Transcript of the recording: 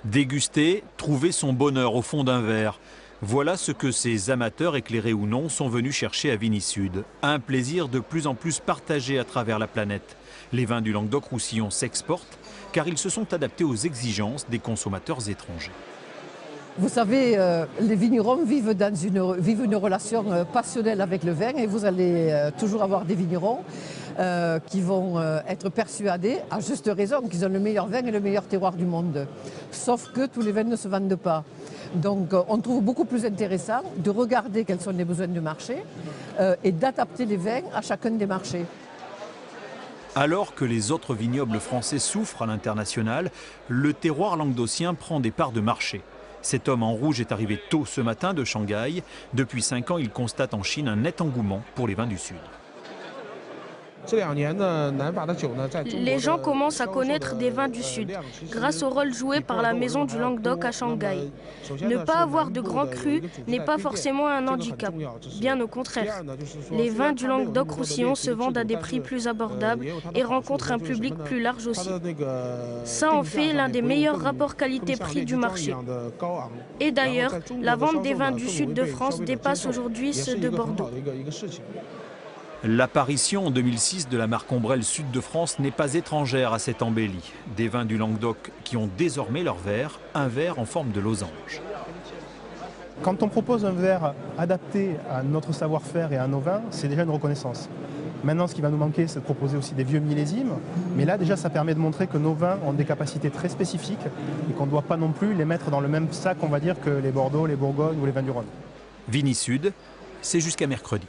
Déguster, trouver son bonheur au fond d'un verre. Voilà ce que ces amateurs, éclairés ou non, sont venus chercher à Vigny-Sud. Un plaisir de plus en plus partagé à travers la planète. Les vins du Languedoc-Roussillon s'exportent car ils se sont adaptés aux exigences des consommateurs étrangers. Vous savez, les vignerons vivent une relation passionnelle avec le vin et vous allez toujours avoir des vignerons qui vont être persuadés, à juste raison, qu'ils ont le meilleur vin et le meilleur terroir du monde. Sauf que tous les vins ne se vendent pas. Donc on trouve beaucoup plus intéressant de regarder quels sont les besoins du marché et d'adapter les vins à chacun des marchés. Alors que les autres vignobles français souffrent à l'international, le terroir languedocien prend des parts de marché. Cet homme en rouge est arrivé tôt ce matin de Shanghai. Depuis 5 ans, il constate en Chine un net engouement pour les vins du Sud. Les gens commencent à connaître des vins du Sud grâce au rôle joué par la maison du Languedoc à Shanghai. Ne pas avoir de grands crus n'est pas forcément un handicap, bien au contraire. Les vins du Languedoc-Roussillon se vendent à des prix plus abordables et rencontrent un public plus large aussi. Ça en fait l'un des meilleurs rapports qualité-prix du marché. Et d'ailleurs, la vente des vins du Sud de France dépasse aujourd'hui ceux de Bordeaux. L'apparition en 2006 de la marque Ombrelle Sud de France n'est pas étrangère à cette embellie. Des vins du Languedoc qui ont désormais leur verre, un verre en forme de losange. Quand on propose un verre adapté à notre savoir-faire et à nos vins, c'est déjà une reconnaissance. Maintenant, ce qui va nous manquer, c'est de proposer aussi des vieux millésimes. Mais là, déjà, ça permet de montrer que nos vins ont des capacités très spécifiques et qu'on ne doit pas non plus les mettre dans le même sac, on va dire, que les Bordeaux, les Bourgognes ou les vins du Rhône. Vigny-Sud, c'est jusqu'à mercredi.